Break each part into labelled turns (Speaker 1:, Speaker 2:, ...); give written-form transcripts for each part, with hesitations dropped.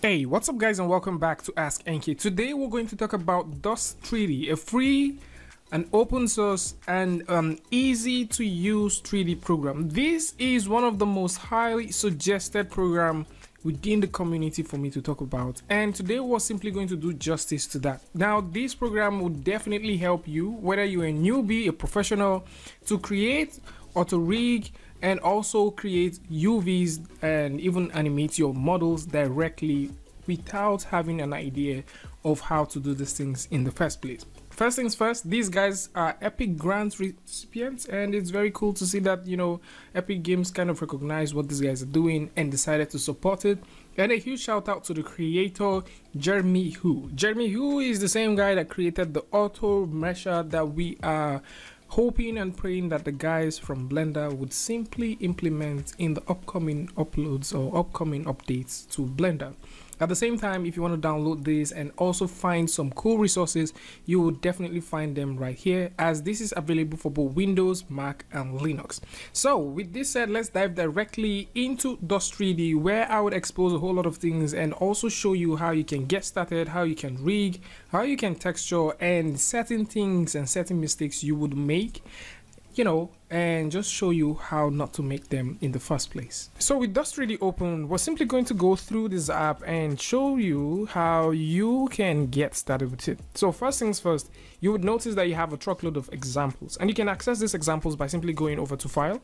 Speaker 1: Hey, what's up guys, and welcome back to Ask NK. Today we're going to talk about Dust 3D, a free and open source and easy to use 3D program. This is one of the most highly suggested program within the community for me to talk about, and today we're simply going to do justice to that. Now, this program will definitely help you, whether you're a newbie, a professional, to create or to rig and also create UVs and even animate your models directly without having an idea of how to do these things in the first place. First things first, these guys are Epic grant recipients, and it's very cool to see that, you know, Epic Games kind of recognized what these guys are doing and decided to support it. And a huge shout out to the creator Jeremy Hu. Jeremy Hu is the same guy that created the auto mesher that we are hoping and praying that the guys from Blender would simply implement in the upcoming uploads or upcoming updates to Blender. At the same time, if you want to download this and also find some cool resources, you will definitely find them right here, as this is available for both Windows, Mac, and Linux. So with this said, let's dive directly into Dust 3D, where I would expose a whole lot of things and also show you how you can get started, how you can rig, how you can texture, and certain things and certain mistakes you would make, you know, and just show you how not to make them in the first place. So with Dust 3D open, we're simply going to go through this app and show you how you can get started with it. So first things first, you would notice that you have a truckload of examples, and you can access these examples by simply going over to File,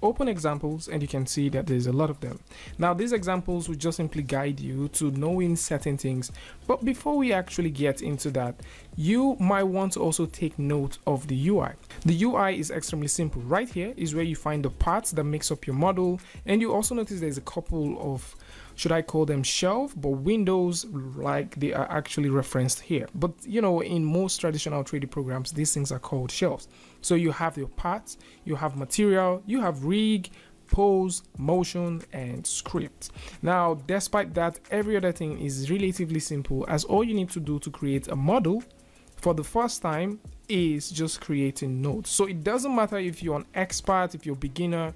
Speaker 1: Open Examples, and you can see that there's a lot of them. Now, these examples will just simply guide you to knowing certain things, but before we actually get into that, you might want to also take note of the UI. The UI is extremely simple. Right here is where you find the parts that makes up your model, and you also notice there's a couple of, should I call them shelf, but windows, like they are actually referenced here. But you know, in most traditional 3D programs, these things are called shelves. So you have your parts, you have material, you have rig, pose, motion, and script. Now, despite that, every other thing is relatively simple, as all you need to do to create a model for the first time is just creating nodes. So it doesn't matter if you're an expert, if you're a beginner,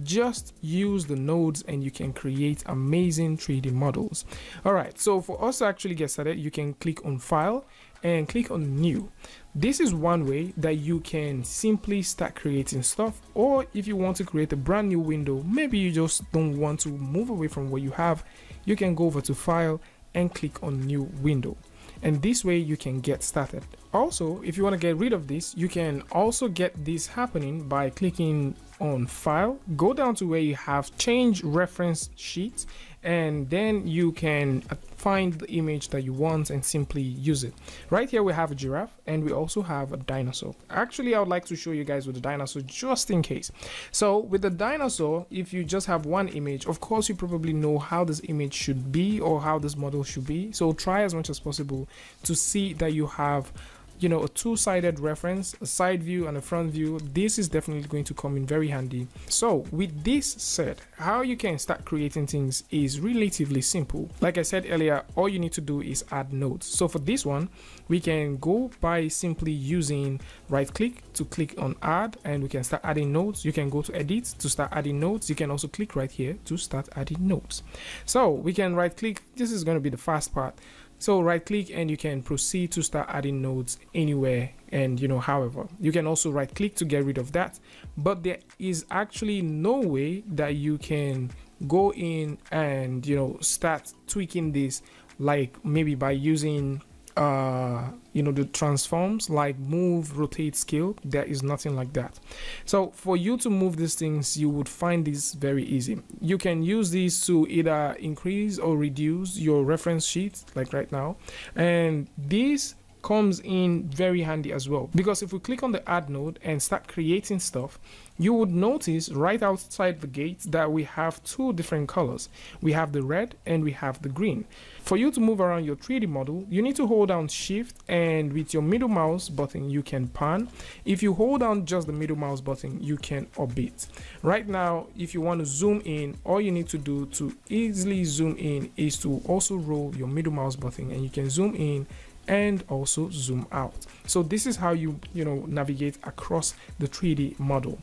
Speaker 1: just use the nodes and you can create amazing 3D models. All right, so for us to actually get started, you can click on File and click on New. This is one way that you can simply start creating stuff, or if you want to create a brand new window, maybe you just don't want to move away from what you have, you can go over to File and click on New Window. And this way you can get started. Also, if you want to get rid of this, you can also get this happening by clicking on File, go down to where you have Change Reference Sheet, and then you can find the image that you want and simply use it. Right here we have a giraffe, and we also have a dinosaur. Actually, I would like to show you guys with the dinosaur just in case. So with the dinosaur, if you just have one image, of course you probably know how this image should be or how this model should be. So try as much as possible to see that you have, you know, a two-sided reference, a side view and a front view. This is definitely going to come in very handy. So with this said, how you can start creating things is relatively simple. Like I said earlier, all you need to do is add nodes. So for this one, we can go by simply using right click to click on add, and we can start adding nodes. You can go to edit to start adding nodes. You can also click right here to start adding nodes. So we can right click. This is going to be the fast part. So right click and you can proceed to start adding nodes anywhere, and you know, however, you can also right click to get rid of that. But there is actually no way that you can go in and, you know, start tweaking this, like maybe by using you know, the transforms like move, rotate, scale. There is nothing like that. So for you to move these things, you would find this very easy. You can use these to either increase or reduce your reference sheet, like right now, and this comes in very handy as well, because if we click on the add node and start creating stuff, you would notice right outside the gate that we have two different colors. We have the red and we have the green. For you to move around your 3D model, you need to hold down shift, and with your middle mouse button you can pan. If you hold down just the middle mouse button, you can orbit. Right now, if you want to zoom in, all you need to do to easily zoom in is to also roll your middle mouse button, and you can zoom in and also zoom out. So this is how you navigate across the 3D model.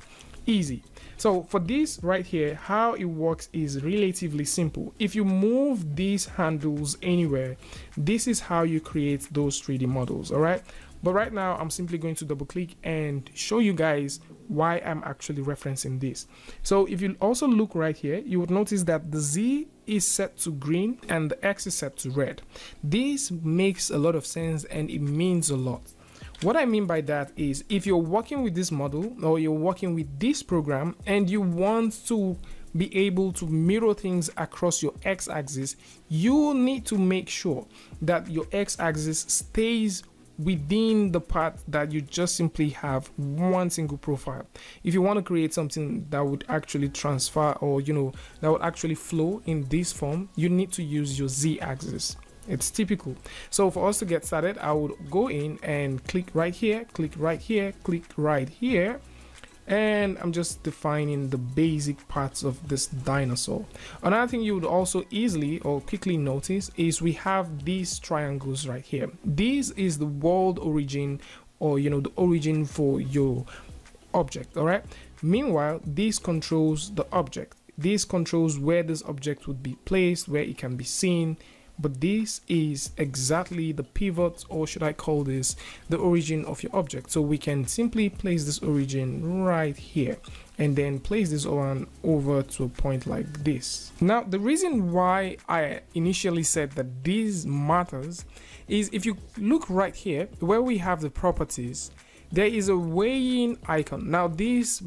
Speaker 1: Easy. So for this right here, how it works is relatively simple. If you move these handles anywhere, this is how you create those 3D models. All right, but right now I'm simply going to double click and show you guys why I'm actually referencing this. So if you also look right here, you would notice that the Z is set to green and the X is set to red. This makes a lot of sense and it means a lot. What I mean by that is, if you're working with this model or you're working with this program and you want to be able to mirror things across your x-axis, you need to make sure that your x-axis stays within the part that you just simply have one single profile. If you want to create something that would actually transfer, or that would actually flow in this form, you need to use your z-axis. It's typical. So for us to get started, I would go in and click right here, click right here, click right here, and I'm just defining the basic parts of this dinosaur. Another thing you would also easily or quickly notice is we have these triangles right here. This is the world origin, or the origin for your object. All right, meanwhile, this controls the object. This controls where this object would be placed, where it can be seen. But this is exactly the pivot, or should I call this the origin of your object. So we can simply place this origin right here and then place this one over to a point like this. Now, the reason why I initially said that this matters is, if you look right here where we have the properties, there is a weighing icon. Now this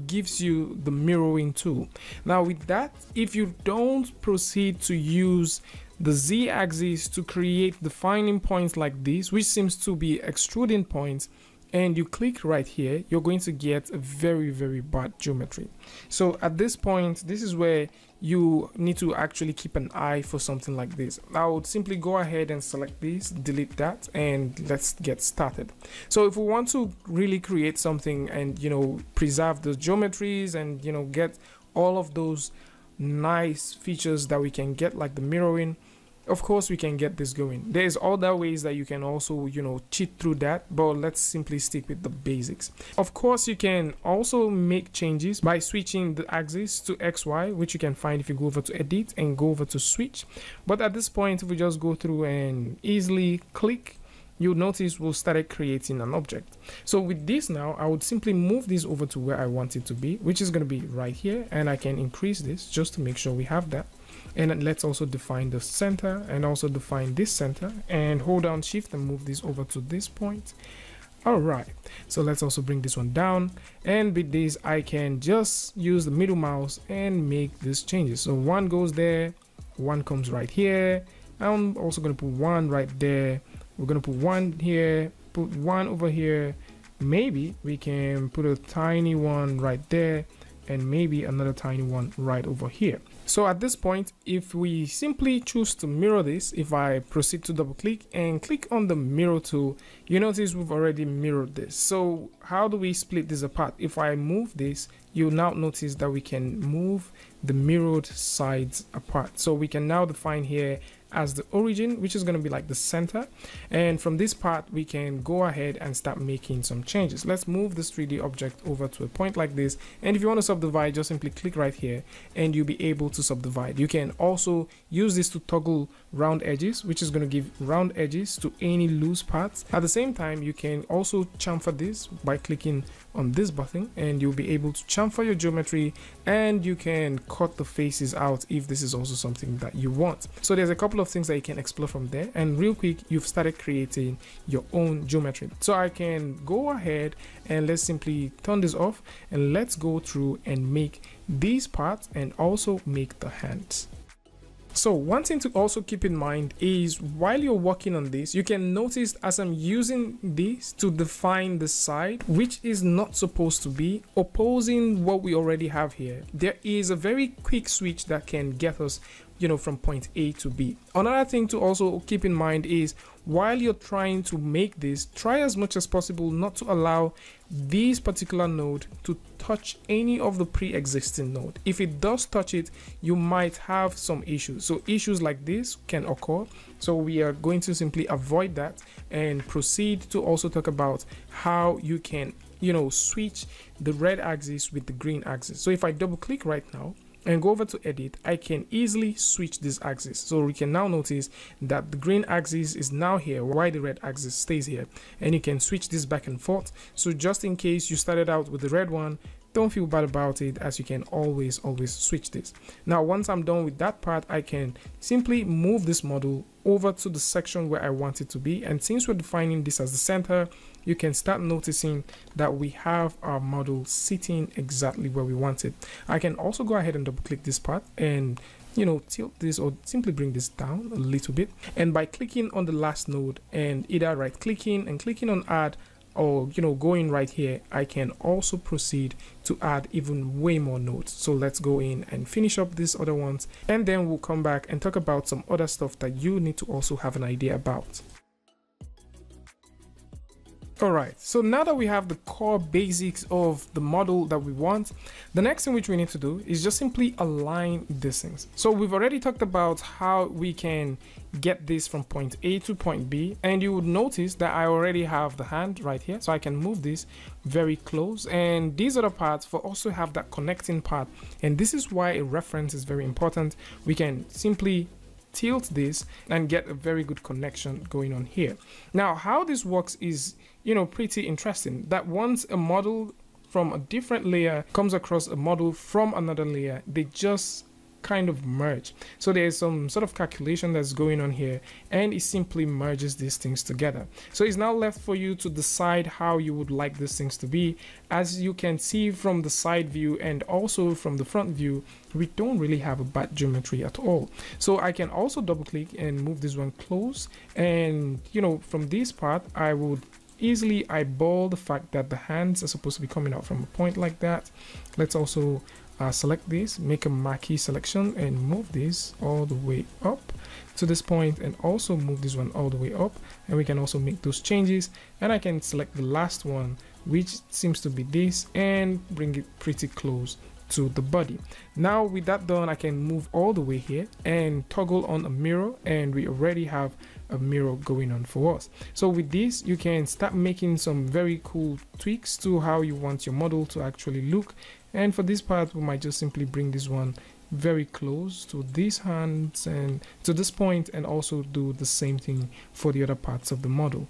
Speaker 1: gives you the mirroring tool. Now with that, if you don't proceed to use the z-axis to create defining points like this, which seems to be extruding points, and you click right here, you're going to get a very, very bad geometry. So at this point, this is where you need to actually keep an eye for something like this. I would simply go ahead and select this, delete that, and let's get started. So if we want to really create something and preserve the geometries and get all of those nice features that we can get, like the mirroring, of course we can get this going. There's other ways that you can also cheat through that, but let's simply stick with the basics. Of course, you can also make changes by switching the axis to XY, which you can find if you go over to edit and go over to switch. But at this point, if we just go through and easily click, you'll notice we'll started creating an object. So with this now, I would simply move this over to where I want it to be, which is going to be right here, and I can increase this just to make sure we have that. And then let's also define the center and also define this center, and hold down shift and move this over to this point. All right, so let's also bring this one down, and with this I can just use the middle mouse and make these changes. So one goes there, one comes right here. I'm also going to put one right there. We're going to put one here, put one over here. Maybe we can put a tiny one right there, and maybe another tiny one right over here. So at this point, if we simply choose to mirror this, if I proceed to double click and click on the mirror tool, you notice we've already mirrored this. So how do we split this apart? If I move this, you'll now notice that we can move the mirrored sides apart. So we can now define here as the origin, which is going to be like the center, and from this part we can go ahead and start making some changes. Let's move this 3D object over to a point like this, and if you want to subdivide, just simply click right here and you'll be able to subdivide. You can also use this to toggle round edges, which is going to give round edges to any loose parts. At the same time, you can also chamfer this by clicking on this button, and you'll be able to chamfer your geometry, and you can cut the faces out if this is also something that you want. So there's a couple of things that you can explore from there, and real quick, you've started creating your own geometry. So I can go ahead and let's simply turn this off, and let's go through and make these parts and also make the hands. So one thing to also keep in mind is, while you're working on this, you can notice as I'm using this to define the side, which is not supposed to be opposing what we already have here, there is a very quick switch that can get us from point A to B. Another thing to also keep in mind is, while you're trying to make this, try as much as possible not to allow this particular node to touch any of the pre-existing node. If it does touch it, you might have some issues. So issues like this can occur. So we are going to simply avoid that and proceed to also talk about how you can switch the red axis with the green axis. So if I double click right now and go over to edit, I can easily switch this axis. So we can now notice that the green axis is now here while the red axis stays here, and you can switch this back and forth. So just in case you started out with the red one, don't feel bad about it, as you can always switch this. Now once I'm done with that part, I can simply move this model over to the section where I want it to be, and since we're defining this as the center, you can start noticing that we have our model sitting exactly where we want it. I can also go ahead and double click this part and tilt this or simply bring this down a little bit, and by clicking on the last node and either right clicking and clicking on add, or going right here, I can also proceed to add even way more nodes. So let's go in and finish up these other ones, and then we'll come back and talk about some other stuff that you need to also have an idea about. Alright, so now that we have the core basics of the model that we want, the next thing which we need to do is just simply align these things. So we've already talked about how we can get this from point A to point B, and you would notice that I already have the hand right here, so I can move this very close, and these other parts for also have that connecting part, and this is why a reference is very important. We can simply tilt this and get a very good connection going on here. Now how this works is pretty interesting, that once a model from a different layer comes across a model from another layer, they just kind of merge. So there's some sort of calculation that's going on here, and it simply merges these things together. So it's now left for you to decide how you would like these things to be. As you can see from the side view and also from the front view, we don't really have a bad geometry at all. So I can also double click and move this one close, and from this part I would easily eyeball the fact that the hands are supposed to be coming out from a point like that. Let's also select this, make a marquee selection, and move this all the way up to this point, and also move this one all the way up, and we can also make those changes, and I can select the last one, which seems to be this, and bring it pretty close to the body. Now with that done, I can move all the way here and toggle on a mirror, and we already have a mirror going on for us. So with this, you can start making some very cool tweaks to how you want your model to actually look. And for this part, we might just simply bring this one very close to these hands and to this point, and also do the same thing for the other parts of the model.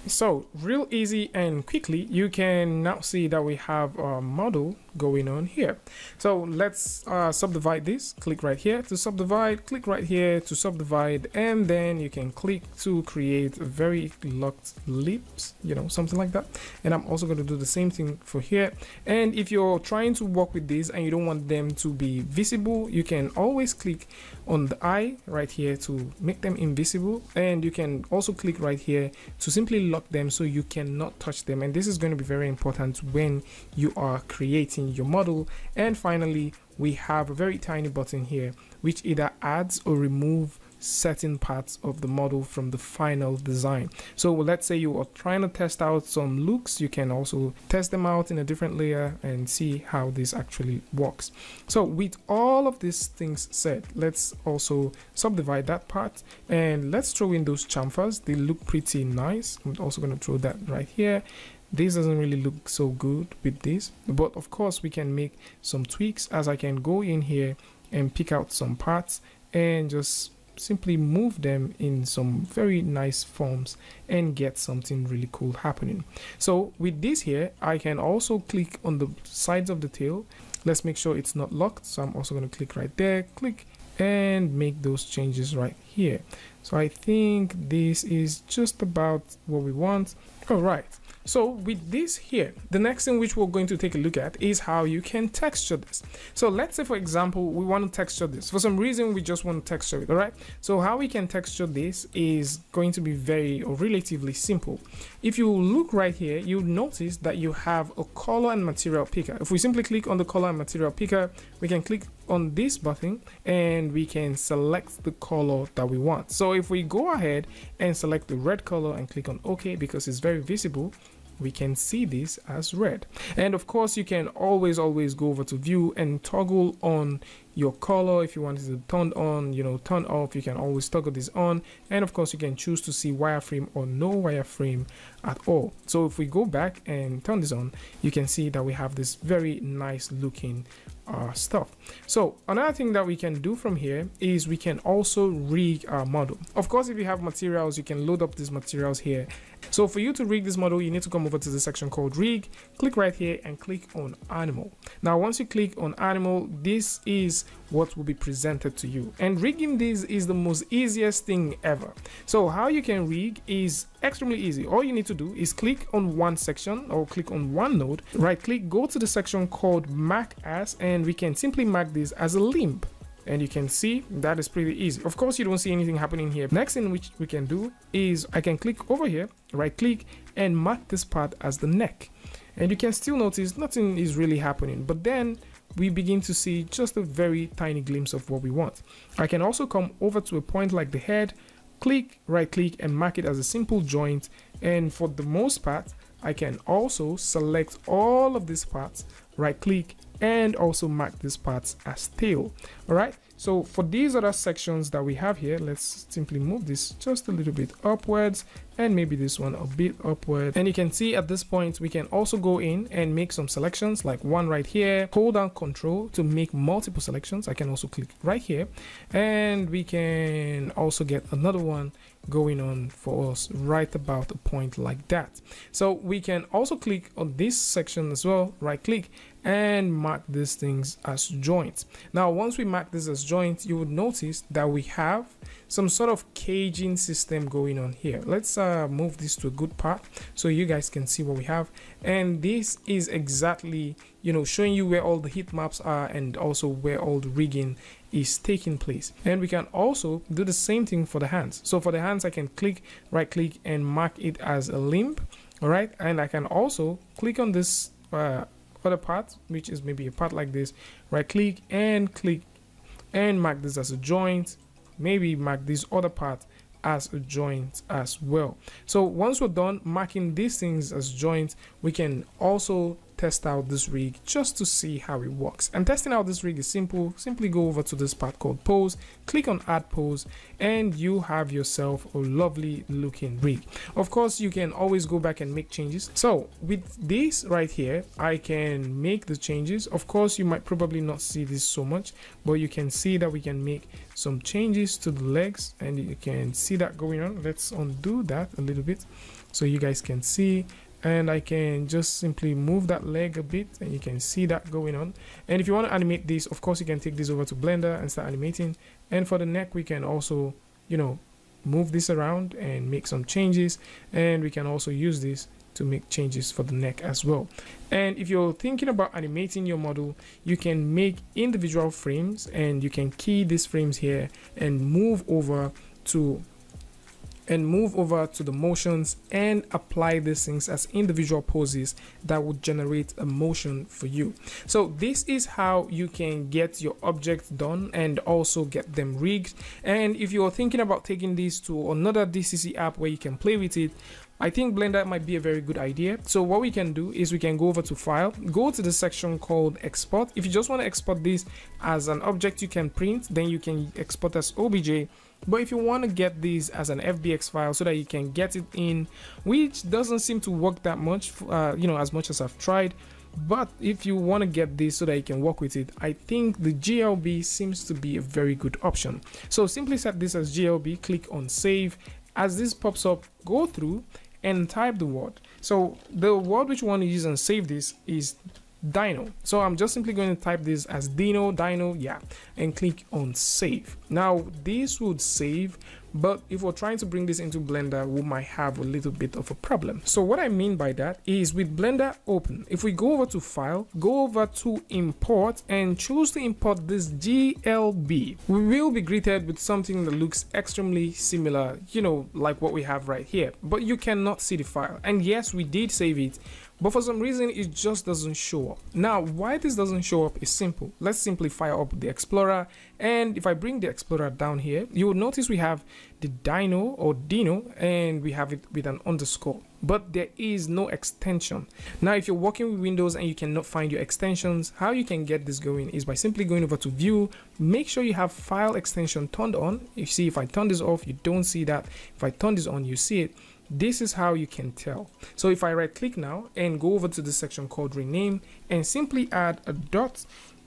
Speaker 1: So real easy and quickly, you can now see that we have our model going on here. So let's subdivide this. Click right here to subdivide, click right here to subdivide, and then you can click to create a very locked lips, something like that. And I'm also going to do the same thing for here. And if you're trying to work with this and you don't want them to be visible, you can always click on the eye right here to make them invisible, and you can also click right here to simply lock them so you cannot touch them. And this is going to be very important when you are creating your model. And finally, we have a very tiny button here which either adds or remove certain parts of the model from the final design. So let's say you are trying to test out some looks, you can also test them out in a different layer and see how this actually works. So with all of these things said, let's also subdivide that part, and let's throw in those chamfers. They look pretty nice. I'm also going to throw that right here. This doesn't really look so good with this, but of course we can make some tweaks, as I can go in here and pick out some parts and just simply move them in some very nice forms and get something really cool happening. So with this here, I can also click on the sides of the tail. Let's make sure it's not locked. So I'm also going to click right there, click, and make those changes right here. So I think this is just about what we want. All right. So with this here, the next thing which we're going to take a look at is how you can texture this. So let's say, for example, we want to texture this. For some reason, we just want to texture it, all right? So how we can texture this is going to be very or relatively simple. If you look right here, you'll notice that you have a color and material picker. If we simply click on the color and material picker, we can click on this button and we can select the color that we want. So if we go ahead and select the red color and click on OK, because it's very visible, we can see this as red. And of course, you can always go over to view and toggle on your color. If you want it to turn on, you know, turn off, you can always toggle this on. And of course, you can choose to see wireframe or no wireframe at all. So if we go back and turn this on, you can see that we have this very nice looking stuff. So another thing that we can do from here is we can also rig our model. Of course, if you have materials, you can load up these materials here. So for you to rig this model, you need to come over to the section called rig, click right here and click on animal. Now once you click on animal, this is what will be presented to you, and rigging this is the most easiest thing ever. So how you can rig is extremely easy. All you need to do is click on one section or click on one node, right click, go to the section called mark as, and we can simply mark this as a limb. And you can see that is pretty easy. Of course, you don't see anything happening here. Next thing which we can do is I can click over here, right click, and mark this part as the neck. And you can still notice nothing is really happening, but then we begin to see just a very tiny glimpse of what we want. I can also come over to a point like the head, click, right click, and mark it as a simple joint. And for the most part, I can also select all of these parts, right click, and also mark these parts as tail. All right, so for these other sections that we have here, let's simply move this just a little bit upwards, and maybe this one a bit upward. And you can see at this point we can also go in and make some selections, like one right here, hold down control to make multiple selections. I can also click right here, and we can also get another one going on for us right about a point like that. So we can also click on this section as well, right click, and mark these things as joints. Now once we mark this as joints, you would notice that we have some sort of caging system going on here. Let's move this to a good part so you guys can see what we have. And this is exactly, you know, showing you where all the heat maps are and also where all the rigging is taking place. And we can also do the same thing for the hands. So for the hands, I can click, right click, and mark it as a limb. All right, and I can also click on this other part, which is maybe a part like this, right click and mark this as a joint, maybe mark this other part as a joint as well. So once we're done marking these things as joints, we can also test out this rig just to see how it works. And testing out this rig is simple. Simply go over to this part called pose, click on add pose, and you have yourself a lovely looking rig. Of course, you can always go back and make changes. So with this right here, I can make the changes. Of course, you might probably not see this so much, but you can see that we can make some changes to the legs, and you can see that going on. Let's undo that a little bit so you guys can see. And I can just simply move that leg a bit, and you can see that going on. And if you want to animate this, of course, you can take this over to Blender and start animating. And for the neck, we can also, you know, move this around and make some changes. And we can also use this to make changes for the neck as well. And if you're thinking about animating your model, you can make individual frames, and you can key these frames here and move over to the motions and apply these things as individual poses that would generate a motion for you. So this is how you can get your objects done and also get them rigged. And if you're thinking about taking this to another DCC app where you can play with it, I think Blender might be a very good idea. So what we can do is we can go over to file, go to the section called export. If you just want to export this as an object you can print, then you can export as OBJ. But if you want to get this as an FBX file so that you can get it in, which doesn't seem to work that much, you know, as much as I've tried. But if you want to get this so that you can work with it, I think the GLB seems to be a very good option. So simply set this as GLB, click on save. As this pops up, go through and type the word. So the word which you want to use and save this is dino. So I'm just simply going to type this as dino, yeah, and click on save. Now this would save, but if we're trying to bring this into Blender, we might have a little bit of a problem. So what I mean by that is with Blender open, if we go over to file, go over to import and choose to import this GLB, we will be greeted with something that looks extremely similar, you know, like what we have right here, but you cannot see the file. And yes, we did save it, but for some reason it just doesn't show up. Now why this doesn't show up is simple. Let's simply fire up the Explorer, and if I bring the Explorer down here, you will notice we have the dino or dino, and we have it with an underscore, but there is no extension. Now if you're working with Windows and you cannot find your extensions, how you can get this going is by simply going over to View, make sure you have file extension turned on. You see, if I turn this off, you don't see that. If I turn this on, you see it. This is how you can tell. So if I right click now and go over to the section called rename and simply add a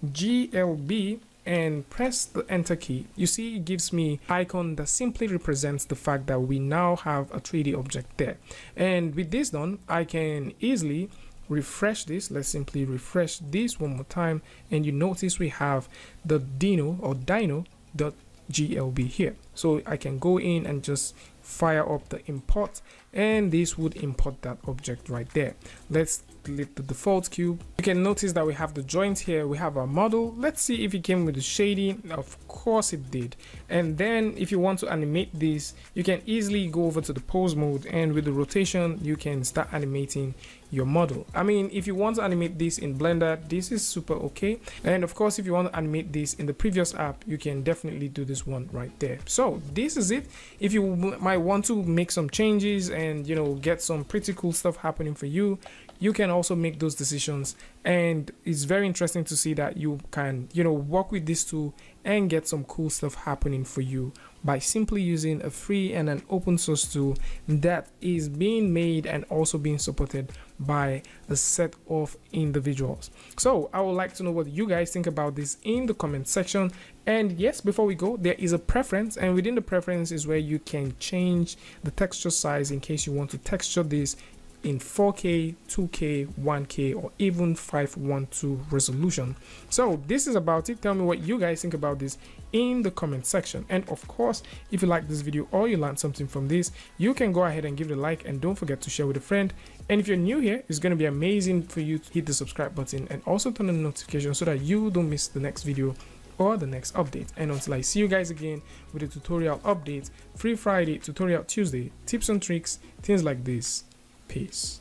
Speaker 1: .glb and press the enter key, you see it gives me icon that simply represents the fact that we now have a 3D object there. And with this done, I can easily refresh this. Let's simply refresh this one more time, and you notice we have the dino or dino.glb here. So I can go in and just fire up the import, and this would import that object right there. Let's delete the default cube. You can notice that we have the joint here, we have our model. Let's see if it came with the shading. Of course it did. And then if you want to animate this, you can easily go over to the pose mode, and with the rotation you can start animating your model. I mean, if you want to animate this in Blender, this is super okay. And of course, if you want to animate this in the previous app, you can definitely do this one right there. So this is it. If you might want to make some changes and, you know, get some pretty cool stuff happening for you, you can also make those decisions. And it's very interesting to see that you can, you know, work with this tool and get some cool stuff happening for you by simply using a free and an open source tool that is being made and also being supported by a set of individuals. So I would like to know what you guys think about this in the comment section. And yes, before we go, there is a preference, and within the preference is where you can change the texture size in case you want to texture this in 4K, 2K, 1K, or even 512 resolution. So this is about it. Tell me what you guys think about this in the comment section. And of course, if you like this video or you learned something from this, you can go ahead and give it a like, and don't forget to share with a friend. And if you're new here, it's going to be amazing for you to hit the subscribe button and also turn on the notification so that you don't miss the next video or the next update. And until I see you guys again with a tutorial update, Free Friday, Tutorial Tuesday, tips and tricks, things like this. Peace.